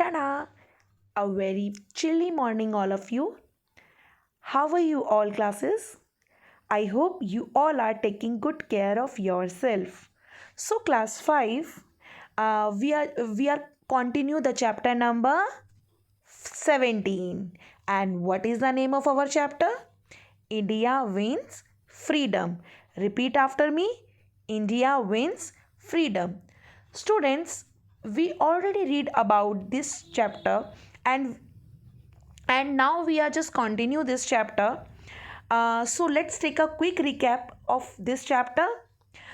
Tada! A very chilly morning, all of you. How are you all, classes? I hope you all are taking good care of yourself. So, class 5, we are continue the chapter number 17. And what is the name of our chapter? India wins freedom. Repeat after me. India wins freedom. Students, we already read about this chapter, and now we are just continue this chapter. So let's take a quick recap of this chapter.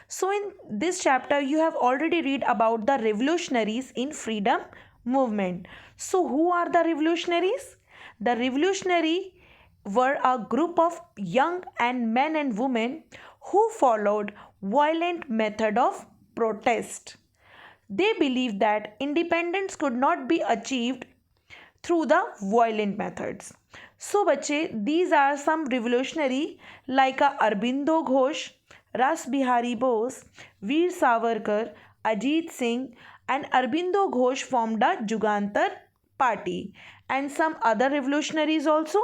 So in this chapter you have already read about the revolutionaries in freedom movement. So who are the revolutionaries? The revolutionary were a group of young and men and women who followed violent method of protest. They believed that independence could not be achieved through the violent methods. So बच्चे, these are some revolutionary like Arbindo Ghosh, Ras Bihari Bose, Veer Savarkar, Ajit Singh, and Arbindo Ghosh formed a Jugantar party, and some other revolutionaries also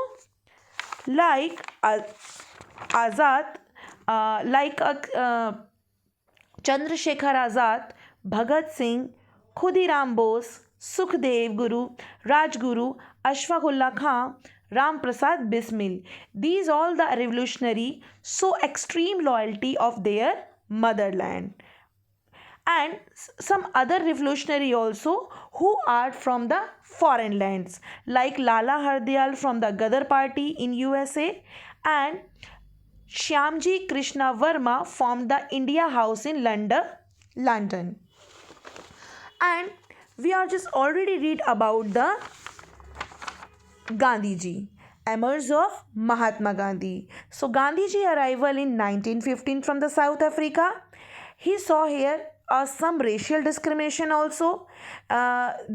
like Azad, Chandrasekhar Azad, Bhagat Singh, Khudiram Bose, Sukhdev Guru, Rajguru, Ashfaqullah Khan, Ram Prasad Bismil. These all the revolutionary show extreme loyalty of their motherland. And some other revolutionary also who are from the foreign lands like Lala Hardayal from the Gadar party in USA, and Shyamji Krishna Verma formed the India House in London. And we are just already read about the Gandhiji, emerge of Mahatma Gandhi. So Gandhiji arrival in 1915 from the South Africa. He saw here some racial discrimination also.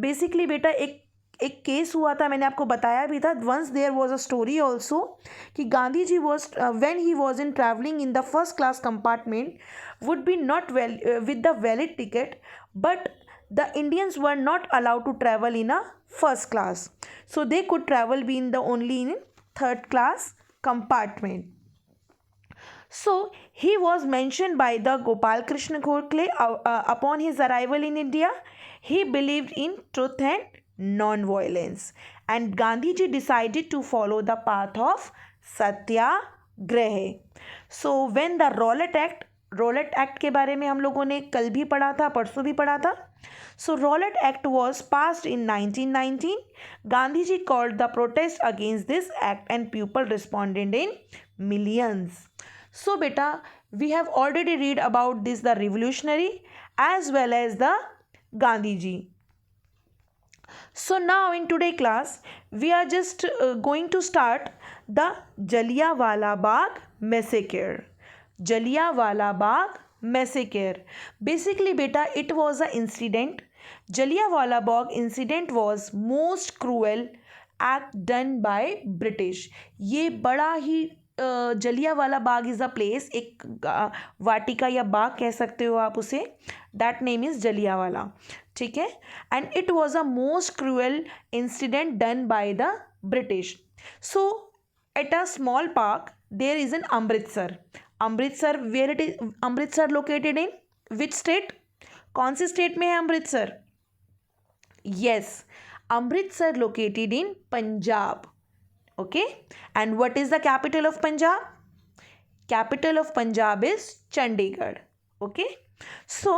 Basically बेटा एक case हुआ था, मैंने आपको बताया भी था. Once there was a story also कि Gandhi ji was when he was in traveling in the first class compartment would be not well with the valid ticket, but the Indians were not allowed to travel in a first class, so they could travel be in the only in third class compartment. So he was mentioned by the Gopal Krishna Gokhale upon his arrival in India. He believed in truth and non-violence, and Gandhiji decided to follow the path of Satyagraha. So when the Rowlatt Act के बारे में हम लोगों ने कल भी पढ़ा था, परसों भी पढ़ा था. So Rowlatt Act was passed in 1919. Gandhiji called the protest against this act, and people responded in millions. So beta, we have already read about this the revolutionary as well as the Gandhiji. So now in today class we are just going to start the Jallianwala Bagh massacre. Jallianwala Bagh massacre. Basically beta, it was an incident. Jallianwala Bagh incident was most cruel act done by British. ये बड़ा ही Jallianwala Bagh is a place, एक वाटिका या बाग कह सकते हो आप उसे. That name is Jallianwala. ठीक है. And it was a most cruel incident done by the British. So at a small park there is in Amritsar where it is Amritsar located in which state? कौन सी स्टेट में है Amritsar? Yes, Amritsar located in Punjab. Okay, and what is the capital of Punjab? Capital of Punjab is Chandigarh. Okay, so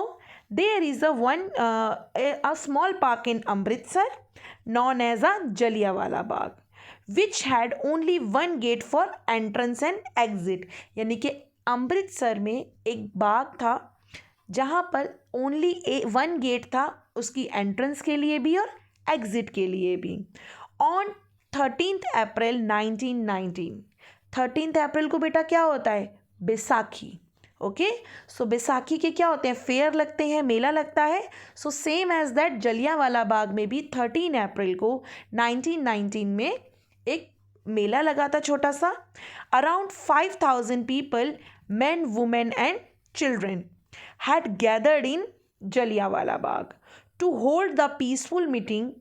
there is a small park in Amritsar known as a Jallianwala Bagh, which had only one gate for entrance and exit. यानी कि अमृतसर में एक बाग था जहाँ पर only one gate था, उसकी entrance के लिए भी और एग्जिट के लिए भी. On 13th April 1919. 13th अप्रैल को बेटा क्या होता है? बैसाखी. ओके, सो बैसाखी के क्या होते हैं? फेयर लगते हैं, मेला लगता है. So same as that Jallianwala Bagh में भी 13 अप्रैल को 1919 में एक मेला लगा था छोटा सा. Around 5,000 people, men, women and children had gathered in Jallianwala Bagh to hold the peaceful meeting.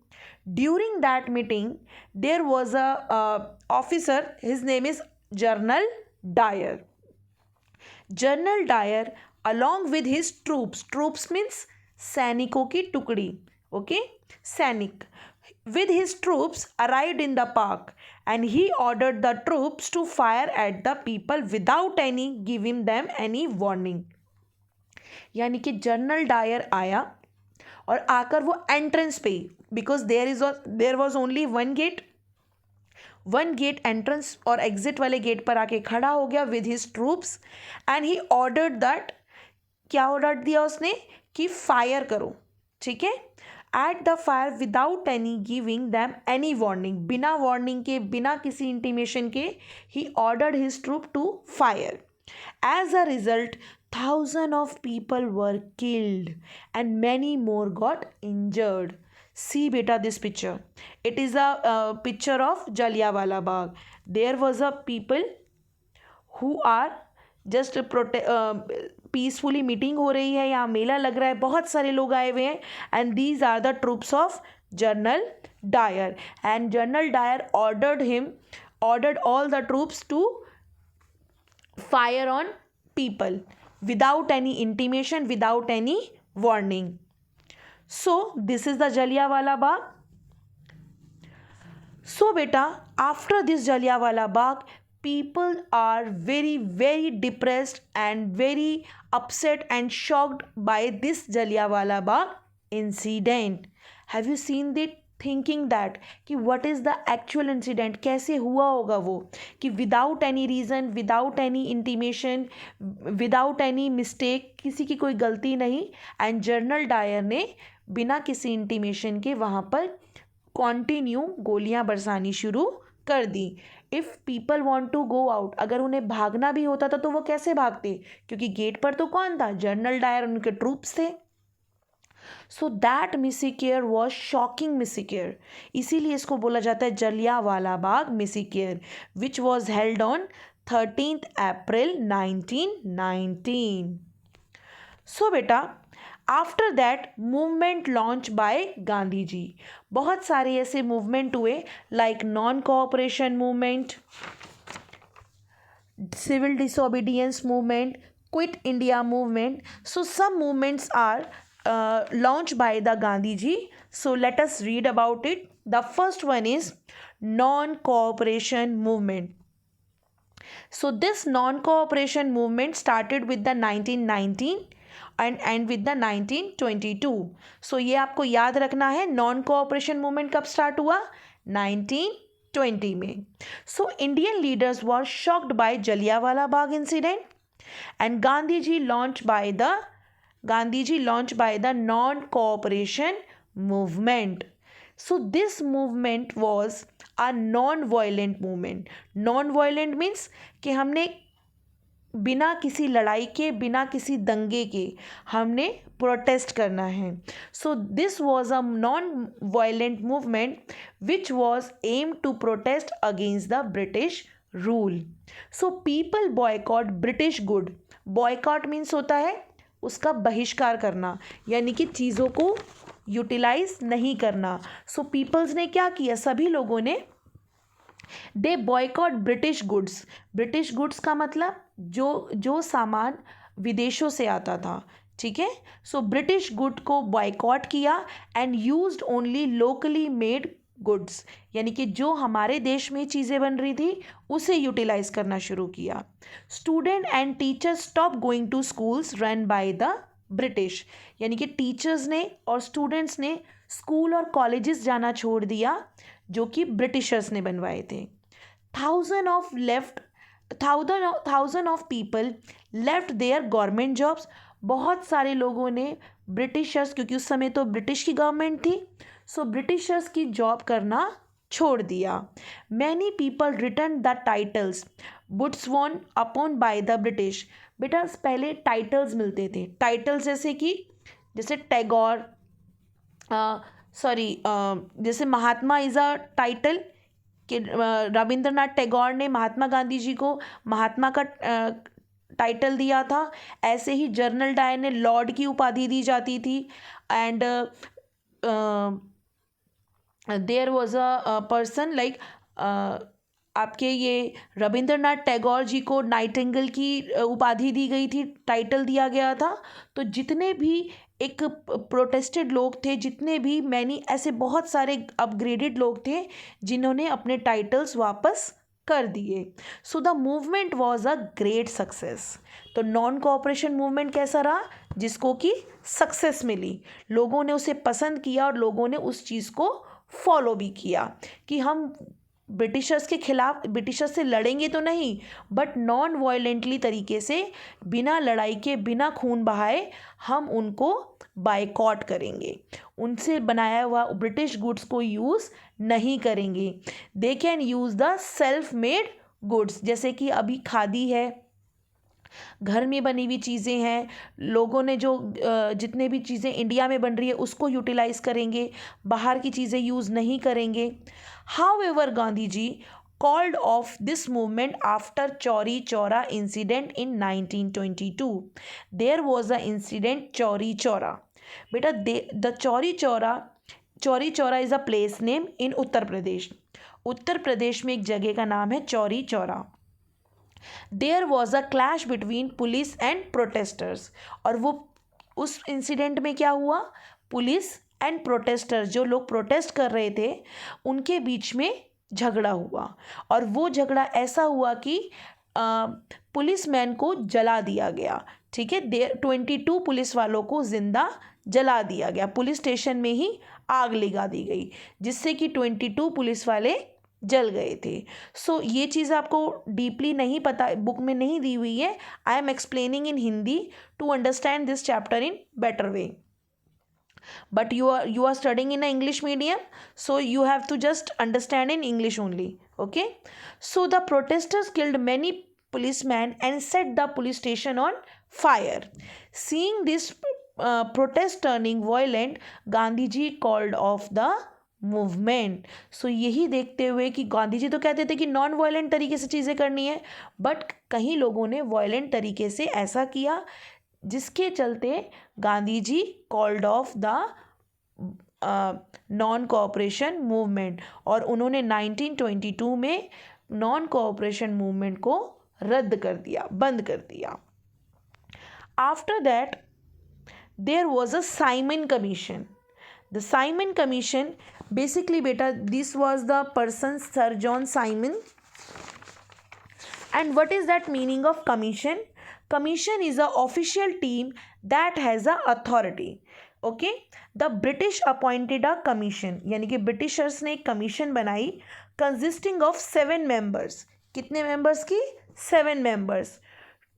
During that meeting, there was a officer. His name is General Dyer. General Dyer, along with his troops means सैनिकों की टुकड़ी, okay, सैनिक, with his troops arrived in the park, and he ordered the troops to fire at the people without any giving them any warning. यानी कि general Dyer आया और आकर वो एंट्रेंस पे, because there was only one gate entrance और exit वाले gate पर आके खड़ा हो गया with his troops, and he ordered that, क्या ऑर्डर दिया उसने कि फायर करो, ठीक है, at the fire without any giving them any warning, बिना वार्निंग के, बिना किसी इंटीमेशन के ही ordered his troop to fire. As a result, thousands of people were killed and many more got injured. See beta this picture. It is a picture of Jallianwala Bagh. There was a people who are just peacefully meeting हो रही है, यहाँ मेला लग रहा है, बहुत सारे लोग आए हुए हैं, and these are the troops of General Dyer, and General Dyer ordered all the troops to fire on people without any intimation, without any warning. So this is the Jallianwala Bagh. So beta, after this Jallianwala Bagh, people are very very depressed and very upset and shocked by this Jallianwala Bagh incident. Have you seen the thinking that कि what is the actual incident, कैसे हुआ होगा वो, कि without any reason, without any intimation, without any mistake, किसी की कोई गलती नहीं, एंड जनरल डायर ने बिना किसी इंटीमेशन के वहाँ पर कॉन्टिन्यू गोलियाँ बरसानी शुरू कर दी. If people want to go out, अगर उन्हें भागना भी होता था तो वो कैसे भागते, क्योंकि गेट पर तो कौन था, जनरल डायर, उनके ट्रूप्स थे. So that massacre was shocking massacre, इसीलिए इसको बोला जाता है Jallianwala Bagh massacre, which was held on 13th April 1919. So बेटा, after that movement launch by Gandhi ji. बहुत सारे ऐसे मूवमेंट हुए, like non cooperation movement, civil disobedience movement, quit India movement. So some movements are launched by the Gandhi ji. So let us read about it. The first one is non-cooperation movement. So this non-cooperation movement started with the 1919 and end with the 1922. So ये आपको याद रखना है, non cooperation movement कब start हुआ, 1920 में. So Indian leaders were shocked by Jallianwala Bagh incident, and Gandhiji launched by the non-cooperation movement. So this movement was a non-violent movement. Non-violent means कि हमने बिना किसी लड़ाई के, बिना किसी दंगे के हमने प्रोटेस्ट करना है. So this was a non-violent movement which was aimed to protest against the British rule. So people boycott British good. Boycott means होता है उसका बहिष्कार करना, यानी कि चीज़ों को यूटिलाइज नहीं करना. सो पीपल्स ने क्या किया, सभी लोगों ने, they boycott British goods. British goods का मतलब जो सामान विदेशों से आता था, ठीक है. सो ब्रिटिश गुड को बॉयकॉट किया and used only locally made goods, यानी कि जो हमारे देश में चीज़ें बन रही थी उसे यूटिलाइज करना शुरू किया. Student and teachers stop going to schools run by the British, यानी कि टीचर्स ने और स्टूडेंट्स ने स्कूल और कॉलेजेस जाना छोड़ दिया जो कि ब्रिटिशर्स ने बनवाए थे. Thousand of people left there government jobs. बहुत सारे लोगों ने ब्रिटिशर्स, क्योंकि उस समय तो ब्रिटिश की गवर्नमेंट थी, सो ब्रिटिशर्स की जॉब करना छोड़ दिया. Many people return the titles bestowed upon by the British. बेटा पहले टाइटल्स मिलते थे, टाइटल्स जैसे टैगोर, जैसे महात्मा इज़ अ टाइटल, कि रविंद्रनाथ टैगोर ने महात्मा गांधी जी को महात्मा का टाइटल दिया था. ऐसे ही जनरल डायर ने लॉर्ड की उपाधि दी जाती थी, and there was a person like आपके ये रविंद्रनाथ टैगोर जी को नाइटिंगेल की उपाधि दी गई थी, टाइटल दिया गया था। तो जितने भी एक प्रोटेस्टेड लोग थे, जितने भी मैनी ऐसे बहुत सारे अपग्रेडेड लोग थे जिन्होंने अपने टाइटल्स वापस कर दिए। So the movement was a great success. तो नॉन कोऑपरेशन मूवमेंट कैसा रहा, जिसको कि सक्सेस मिली, लोगों ने उसे पसंद किया और लोगों ने उस चीज़ को फॉलो भी किया कि हम ब्रिटिशर्स के खिलाफ, ब्रिटिशर्स से लड़ेंगे तो नहीं, बट नॉन वायलेंटली तरीके से, बिना लड़ाई के, बिना खून बहाए हम उनको बायकॉट करेंगे, उनसे बनाया हुआ ब्रिटिश गुड्स को यूज़ नहीं करेंगे। They can use the self made goods, जैसे कि अभी खादी है, घर में बनी हुई चीज़ें हैं, लोगों ने जो जितने भी चीज़ें इंडिया में बन रही है उसको यूटिलाइज़ करेंगे, बाहर की चीज़ें यूज़ नहीं करेंगे। However Gandhi ji called off this movement after Chauri Chaura incident in 1922। There was a incident Chauri Chaura. बेटा the Chauri Chaura is a place name in Uttar Pradesh. Uttar Pradesh में एक जगह का नाम है Chauri Chaura. There was a clash between police and protesters. और वो उस इंसिडेंट में क्या हुआ, पुलिस एंड प्रोटेस्टर्स, जो लोग प्रोटेस्ट कर रहे थे उनके बीच में झगड़ा हुआ। और वो झगड़ा ऐसा हुआ कि पुलिसमैन को जला दिया गया। ठीक है, 22 पुलिस वालों को जिंदा जला दिया गया, पुलिस स्टेशन में ही आग लगा दी गई, जिससे कि 22 पुलिस वाले जल गए थे। सो ये चीज़ आपको डीपली नहीं पता, बुक में नहीं दी हुई है। I am explaining in Hindi to understand this chapter in better way, but you are studying in a English medium, so you have to just understand in English only. Okay, so the protesters killed many policemen and set the police station on fire. Seeing this protest turning violent, Gandhi ji called off the movement. So यही देखते हुए कि गांधी जी तो कहते थे कि non violent तरीके से चीज़ें करनी है, बट कहीं लोगों ने वायलेंट तरीके से ऐसा किया जिसके चलते Gandhi ji called off the non cooperation movement, और उन्होंने 1922 में नॉन कोऑपरेशन मूवमेंट को रद्द कर दिया, बंद कर दिया। After that there was a Simon commission. The Simon commission basically beta this was the person Sir John Simon. And what is that meaning of commission? Commission is a official team that has a authority. Okay, the British appointed a commission, यानी कि Britishers ने एक commission बनाई consisting of 7 members. कितने members की? 7 members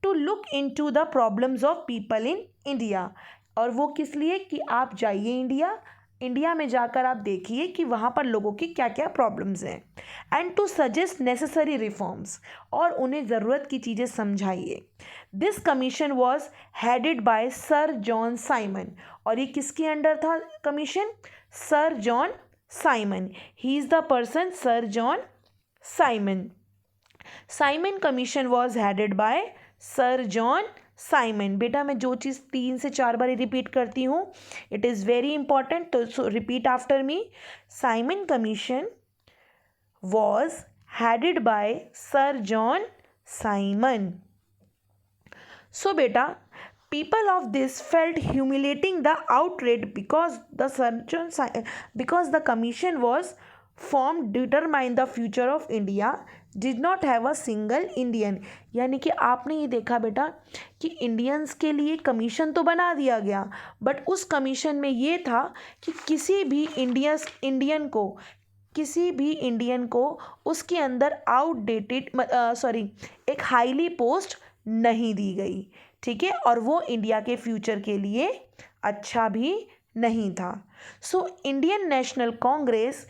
to look into the problems of people in India. और वो किस लिए कि आप जाइए इंडिया में जाकर आप देखिए कि वहाँ पर लोगों की क्या क्या प्रॉब्लम्स हैं, and to suggest necessary reforms, और उन्हें ज़रूरत की चीज़ें समझाइए। This commission was headed by sir John Simon. और ये किसके अंडर था commission? Sir John Simon. He is the person Sir John Simon. Simon commission was headed by sir John Simon. बेटा मैं जो चीज़ 3 से 4 बार रिपीट करती हूँ, इट इज़ वेरी इंपॉर्टेंट, तो repeat after me. Simon commission was headed by sir John Simon. So बेटा people of this felt humiliating the outrage because the commission was formed determine the future of India did not have a single Indian। यानी कि आपने ये देखा बेटा कि Indians के लिए कमीशन तो बना दिया गया, बट उस कमीशन में ये था कि किसी भी इंडियन को उसके अंदर एक हाईली पोस्ट नहीं दी गई। ठीक है, और वो इंडिया के फ्यूचर के लिए अच्छा भी नहीं था। सो इंडियन नेशनल कांग्रेस,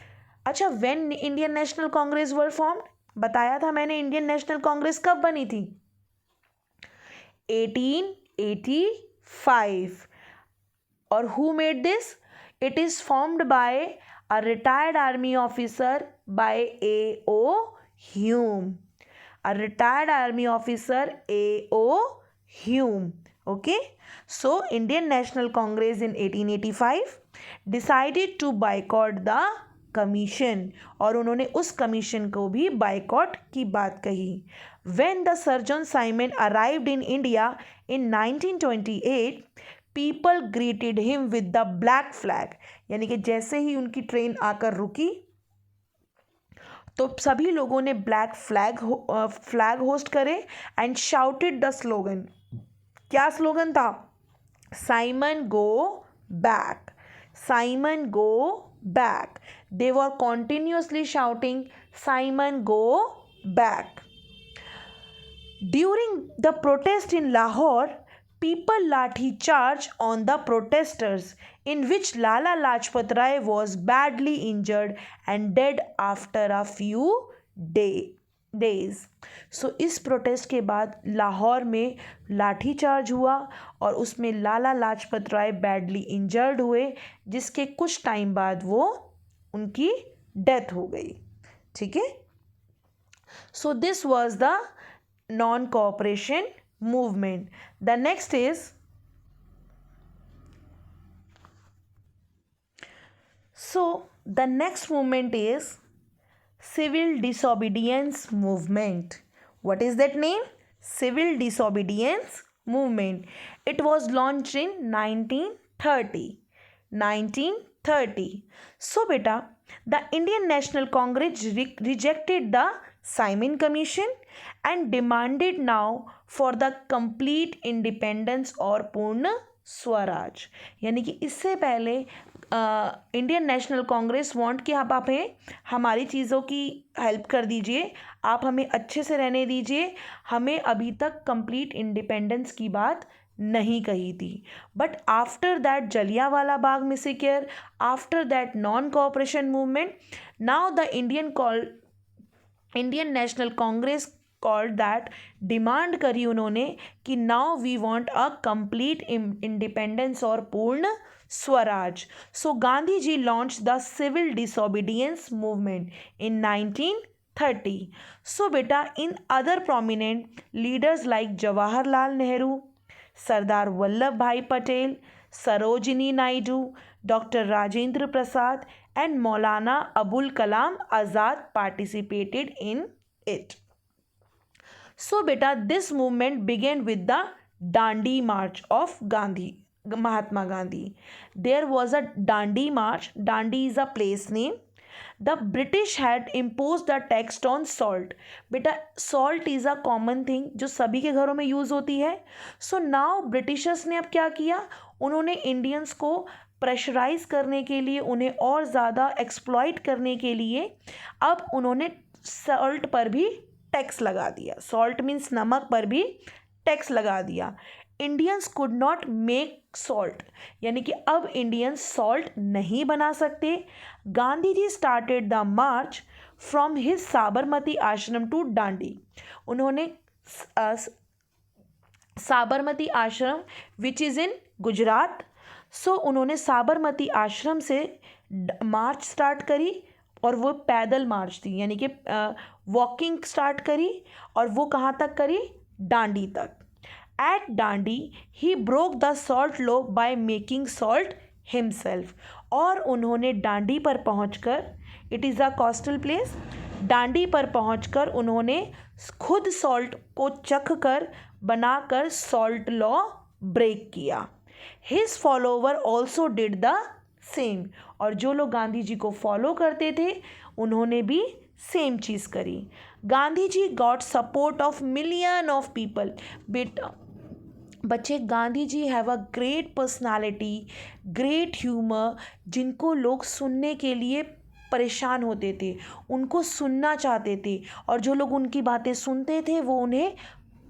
अच्छा when Indian National Congress were formed, बताया था मैंने इंडियन नेशनल कांग्रेस कब बनी थी? 1885। और who made this? It is formed by a retired army officer by A.O. Hume। A retired army officer A.O. Hume। Okay, so Indian National Congress in 1885 decided to boycott the commission, और उन्होंने उस commission को भी boycott की बात कही। When the sir John Simon arrived in India in 1928, people greeted him with the black flag, यानी कि जैसे ही उनकी ट्रेन आकर रुकी तो सभी लोगों ने ब्लैक फ्लैग होस्ट करे एंड शाउटेड द स्लोगन। क्या स्लोगन था? Simon go back, Simon go back. They were continuously shouting Simon go back. During the protest in Lahore, people lathi charge on the protesters, in which Lala Lajpat Rai was badly injured and dead after a few days. So इस protest के बाद लाहौर में लाठी charge हुआ और उसमें Lala Lajpat Rai badly injured हुए, जिसके कुछ टाइम बाद वो उनकी डेथ हो गई। ठीक है, so this was the non-cooperation movement. The next is the next movement is civil disobedience movement. What is that name? Civil disobedience movement. It was launched in 1930. So beta, the Indian National Congress rejected the Simon Commission and demanded now for the complete independence और पूर्ण स्वराज। यानी कि इससे पहले Indian National Congress want कि आप हमें हमारी चीज़ों की हेल्प कर दीजिए, आप हमें अच्छे से रहने दीजिए, हमें अभी तक कंप्लीट इंडिपेंडेंस की बात नहीं कही थी। But after that Jallianwala Bagh massacre, after that non cooperation movement, now the Indian National Congress called that, demand करी उन्होंने कि now we want a complete independence और Purna Swaraj. So Gandhi ji launch the civil disobedience movement in 1930. So बेटा, in other prominent leaders like Jawaharlal Nehru, Sardar Vallabhbhai Patel, Sarojini Naidu, doctor Rajendra Prasad and Maulana Abul Kalam Azad participated in it. So beta, this movement began with the Dandi March of Mahatma Gandhi. There was a Dandi March. Dandi is a place name. The British had imposed the tax on salt. बेटा, salt is a common thing जो सभी के घरों में use होती है. So now Britishers ने अब क्या किया, उन्होंने इंडियंस को प्रेशराइज करने के लिए, उन्हें और ज़्यादा एक्सप्लॉइट करने के लिए अब उन्होंने सॉल्ट पर भी टैक्स लगा दिया. सॉल्ट मीन्स नमक पर भी टैक्स लगा दिया. Indians could not make salt, यानी कि अब इंडियंस सॉल्ट नहीं बना सकते. Gandhi ji started the march from his Sabarmati Ashram to डांडी. उन्होंने साबरमती आश्रम विच इज़ इन गुजरात, सो उन्होंने साबरमती आश्रम से मार्च स्टार्ट करी और वो पैदल मार्च थी, यानी कि वॉकिंग स्टार्ट करी और वो कहाँ तक करी, डांडी तक. At Dandi he broke the salt law by making salt himself. और उन्होंने डांडी पर पहुंचकर, it is a coastal place, Dandi पर पहुंचकर उन्होंने खुद सॉल्ट को चख कर बनाकर सॉल्ट लॉ ब्रेक किया. His follower also did the same. और जो लोग गांधी जी को फॉलो करते थे उन्होंने भी सेम चीज़ करी. Gandhi ji got support of million of people. बच्चे, Gandhi ji have a great personality, great humour, जिनको लोग सुनने के लिए परेशान होते थे, उनको सुनना चाहते थे, और जो लोग उनकी बातें सुनते थे वो उन्हें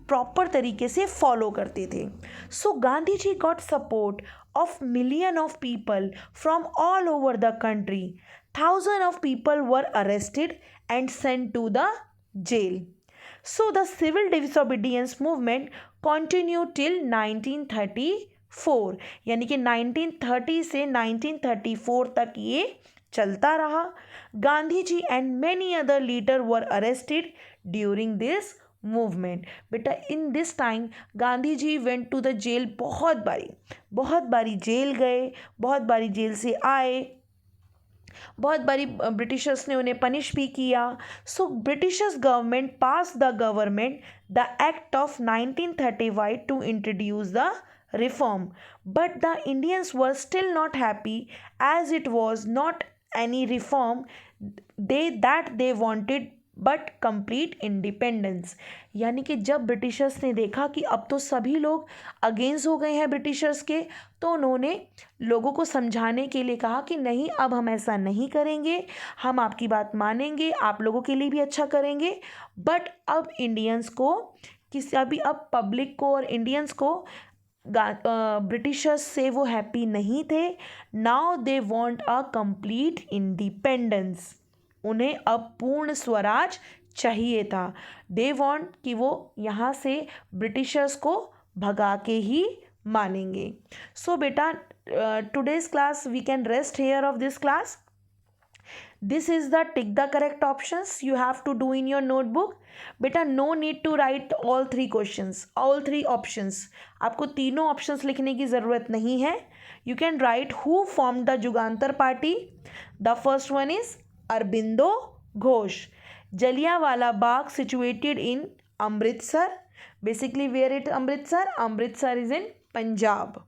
प्रॉपर तरीके से फॉलो करते थे. So Gandhi ji got support of million of people from all over the country. Thousand of people were arrested and sent to the jail. So the civil disobedience movement continue till 1934, यानी कि 1930 से 1934 तक ये चलता रहा. Gandhi ji and many other leader were arrested during this movement. बेटा, in this time Gandhi ji went to the jail. बहुत बारी जेल गए, बहुत बारी जेल से आए. बहुत बड़ी ब्रिटिशर्स ने उन्हें पनिश भी किया. So britishers government pass the government the act of 1935 to introduce the reform, but the Indians were still not happy as it was not any reform they wanted but complete independence. यानी कि जब Britishers ने देखा कि अब तो सभी लोग अगेंस्ट हो गए हैं ब्रिटिशर्स के, तो उन्होंने लोगों को समझाने के लिए कहा कि नहीं, अब हम ऐसा नहीं करेंगे, हम आपकी बात मानेंगे, आप लोगों के लिए भी अच्छा करेंगे. बट अब इंडियंस को अब पब्लिक को और इंडियंस को ब्रिटिशर्स से वो हैप्पी नहीं थे. Now they want a complete independence. उन्हें अब पूर्ण स्वराज चाहिए था. दे वॉन्ट कि वो यहाँ से ब्रिटिशर्स को भगा के ही मानेंगे. सो बेटा, today's class we can rest here of this class. This is the tick the correct options you have to do in your notebook. बेटा no need to write all three questions, all three options. आपको तीनों options लिखने की ज़रूरत नहीं है. You can write who formed the Jugantar Party. The first one is Arbindo Ghosh. Jallianwala Bagh situated in Amritsar. Basically where it Amritsar? Amritsar is in Punjab.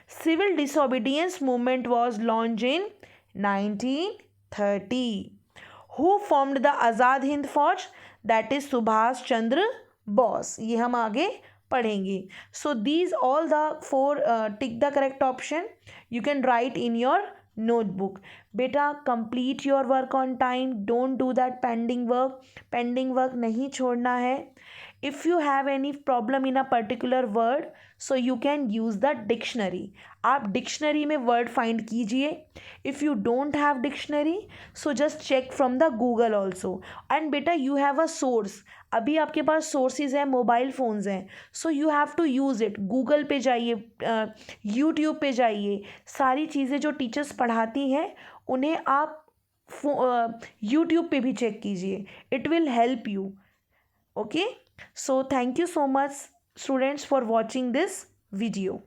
Civil disobedience movement was launched in 1930. Who formed the Azad Hind Fauj? That is Subhash Chandra Bose. ये हम आगे पढ़ेंगे. So these all the four tick the correct option you can write in your notebook. बेटा complete your work on time. Don't do that pending work. Pending work नहीं छोड़ना है. If you have any problem in a particular word, so you can use the dictionary. आप dictionary में word find कीजिए. If you don't have dictionary, so just check from the Google also. And बेटा you have a source. अभी आपके पास sources हैं, mobile phones हैं, so you have to use it. Google पे जाइए, यूट्यूब पे जाइए. सारी चीज़ें जो टीचर्स पढ़ाती हैं उन्हें आप यूट्यूब पे भी चेक कीजिए. It will help you. Okay, so thank you so much students for watching this video.